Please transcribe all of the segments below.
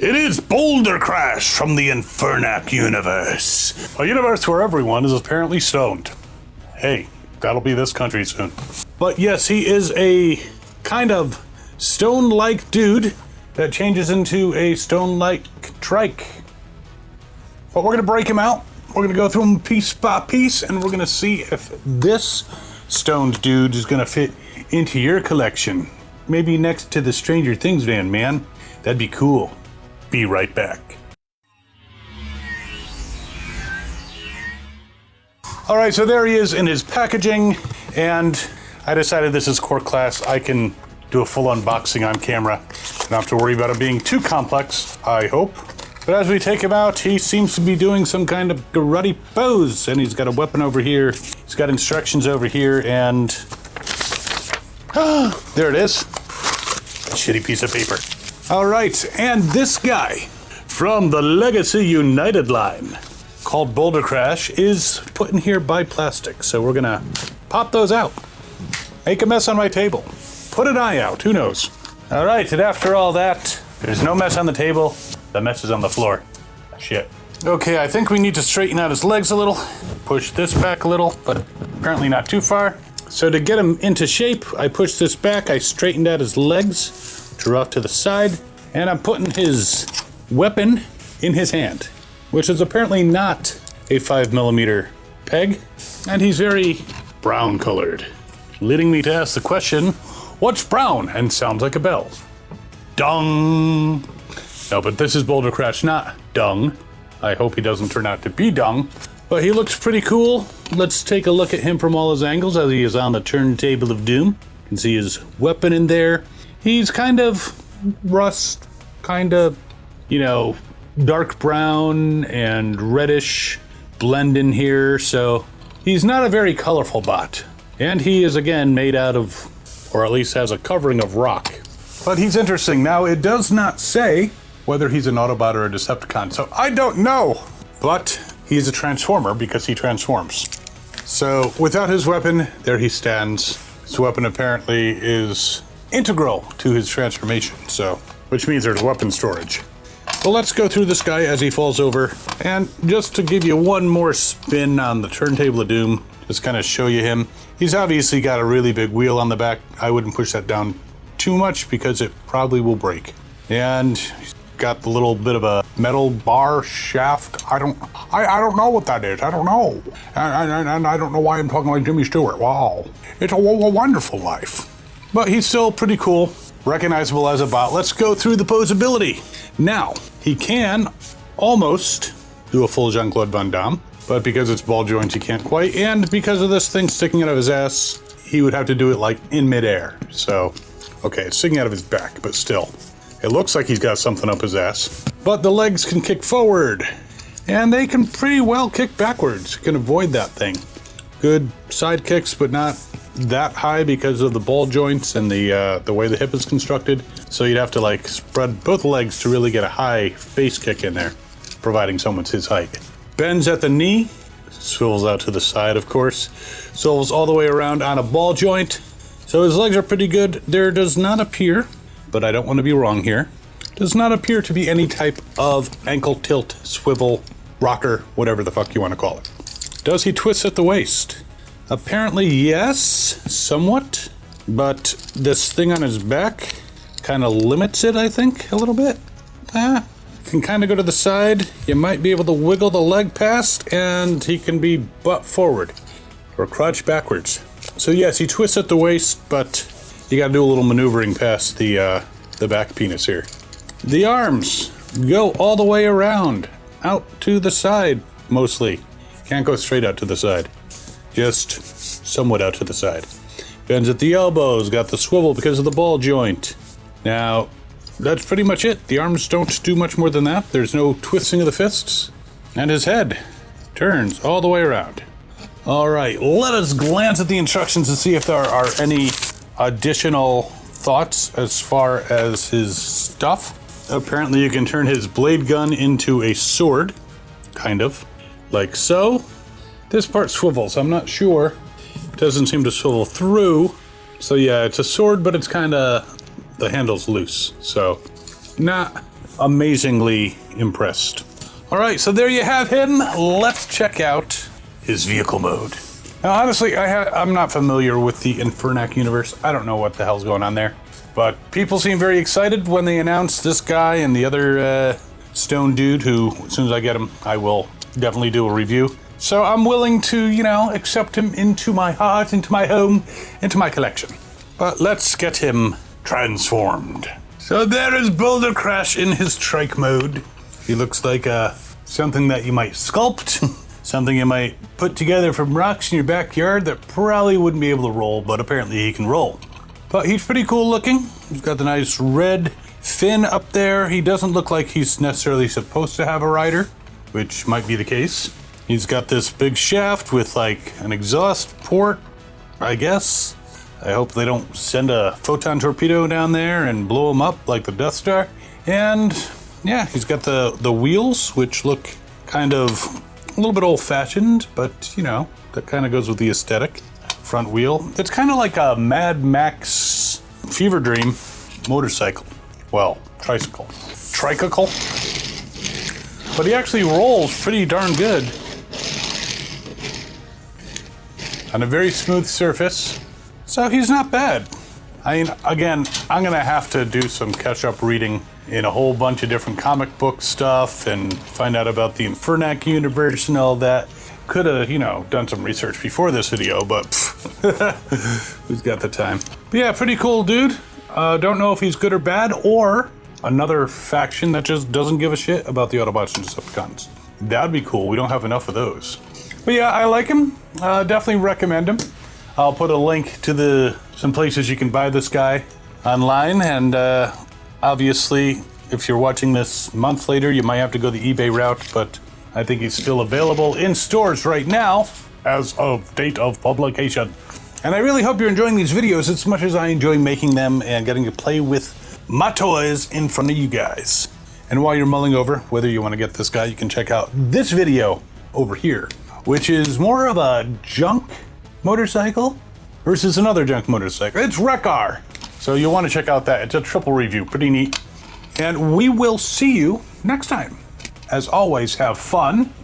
It is Bouldercrash from the Infernac Universe. A universe where everyone is apparently stoned. Hey, that'll be this country soon. But yes, he is a kind of stone-like dude that changes into a stone-like trike. But we're going to break him out. We're going to go through him piece by piece, and we're going to see if this stoned dude is going to fit into your collection. Maybe next to the Stranger Things van, man. That'd be cool. Be right back. All right, so there he is in his packaging, and I decided this is core class. I can do a full unboxing on camera. Don't have to worry about it being too complex, I hope. But as we take him out, he seems to be doing some kind of karate pose, and he's got a weapon over here. He's got instructions over here, and there it is. Shitty piece of paper. All right, and this guy from the Legacy United line called Bouldercrash is put in here by plastic. So we're gonna pop those out, make a mess on my table, put an eye out, who knows? All right, and after all that, there's no mess on the table, the mess is on the floor. Shit. Okay, I think we need to straighten out his legs a little, push this back a little, but apparently not too far. So to get him into shape, I pushed this back, I straightened out his legs, drew off to the side, and I'm putting his weapon in his hand, which is apparently not a 5mm peg, and he's very brown colored, leading me to ask the question, what's brown and sounds like a bell? Dung! No, but this is Bouldercrash, not dung. I hope he doesn't turn out to be dung, but he looks pretty cool. Let's take a look at him from all his angles as he is on the turntable of doom. You can see his weapon in there. He's kind of rust, kind of, dark brown and reddish blend in here, so he's not a very colorful bot. And he is, again, made out of, or at least has a covering of rock. But he's interesting. Now, it does not say whether he's an Autobot or a Decepticon, so I don't know. But he's a Transformer because he transforms. So without his weapon, there he stands. His weapon apparently is integral to his transformation, so which means there's weapon storage. Well, let's go through this guy as he falls over, and just to give you one more spin on the turntable of doom, just kind of show you him. He's obviously got a really big wheel on the back. I wouldn't push that down too much because it probably will break. And he's got the little bit of a metal bar shaft. I don't know what that is. I don't know. And I don't know why I'm talking like Jimmy Stewart. Wow. It's a wonderful life. But he's still pretty cool, recognizable as a bot. Let's go through the posability. Now, he can almost do a full Jean-Claude Van Damme, but because it's ball joints, he can't quite. And because of this thing sticking out of his ass, he would have to do it like in midair. So, okay, it's sticking out of his back, but still. It looks like he's got something up his ass. But the legs can kick forward, and they can pretty well kick backwards. You can avoid that thing. Good side kicks, but not that high because of the ball joints and the way the hip is constructed. So you'd have to like spread both legs to really get a high face kick in there, providing someone's his height. Bends at the knee, swivels out to the side, of course. Swivels all the way around on a ball joint. So his legs are pretty good. There does not appear, but I don't want to be wrong here, does not appear to be any type of ankle tilt, swivel, rocker, whatever the fuck you want to call it. Does he twist at the waist? Apparently yes, somewhat, but this thing on his back kind of limits it, I think, a little bit. Can kind of go to the side. You might be able to wiggle the leg past, and he can be butt forward or crotch backwards. So yes, he twists at the waist, but you got to do a little maneuvering past the back penis here. The arms go all the way around, out to the side, mostly. Can't go straight out to the side. Just somewhat out to the side. Bends at the elbows, got the swivel because of the ball joint. Now, that's pretty much it. The arms don't do much more than that. There's no twisting of the fists. And his head turns all the way around. All right, let us glance at the instructions and see if there are any additional thoughts as far as his stuff. Apparently you can turn his blade gun into a sword, kind of, like so. This part swivels, I'm not sure. It doesn't seem to swivel through. So yeah, it's a sword, but it's kind of, the handle's loose. So not amazingly impressed. All right, so there you have him. Let's check out his vehicle mode. Now, honestly, I'm not familiar with the Infernac Universe. I don't know what the hell's going on there. But people seem very excited when they announced this guy and the other stone dude who, as soon as I get him, I will definitely do a review. So I'm willing to, accept him into my heart, into my home, into my collection. But let's get him transformed. So there is Bouldercrash in his trike mode. He looks like something that you might sculpt, something you might put together from rocks in your backyard that probably wouldn't be able to roll, but apparently he can roll. But he's pretty cool looking. He's got the nice red fin up there. He doesn't look like he's necessarily supposed to have a rider, which might be the case. He's got this big shaft with like an exhaust port, I guess. I hope they don't send a photon torpedo down there and blow him up like the Death Star. And yeah, he's got the wheels, which look kind of a little bit old-fashioned, but that kind of goes with the aesthetic. Front wheel. It's kind of like a Mad Max Fever Dream motorcycle. Well, tricycle. Tricycle. But he actually rolls pretty darn good. On a very smooth surface. So he's not bad. I mean, again, I'm going to have to do some catch-up reading in a whole bunch of different comic book stuff and find out about the Infernac Universe and all that. Could have, done some research before this video, but who's got the time? But yeah, pretty cool dude. Don't know if he's good or bad, or another faction that just doesn't give a shit about the Autobots and Decepticons. That'd be cool. We don't have enough of those. But yeah, I like him. Definitely recommend him. I'll put a link to some places you can buy this guy online, and obviously, if you're watching this months later, you might have to go the eBay route, but I think he's still available in stores right now as of date of publication. And I really hope you're enjoying these videos as much as I enjoy making them and getting to play with my toys in front of you guys. And while you're mulling over whether you want to get this guy, you can check out this video over here, which is more of a junk motorcycle versus another junk motorcycle. It's Wreck-Ar. So you'll want to check out that. It's a triple review. Pretty neat. And we will see you next time. As always, have fun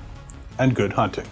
and good hunting.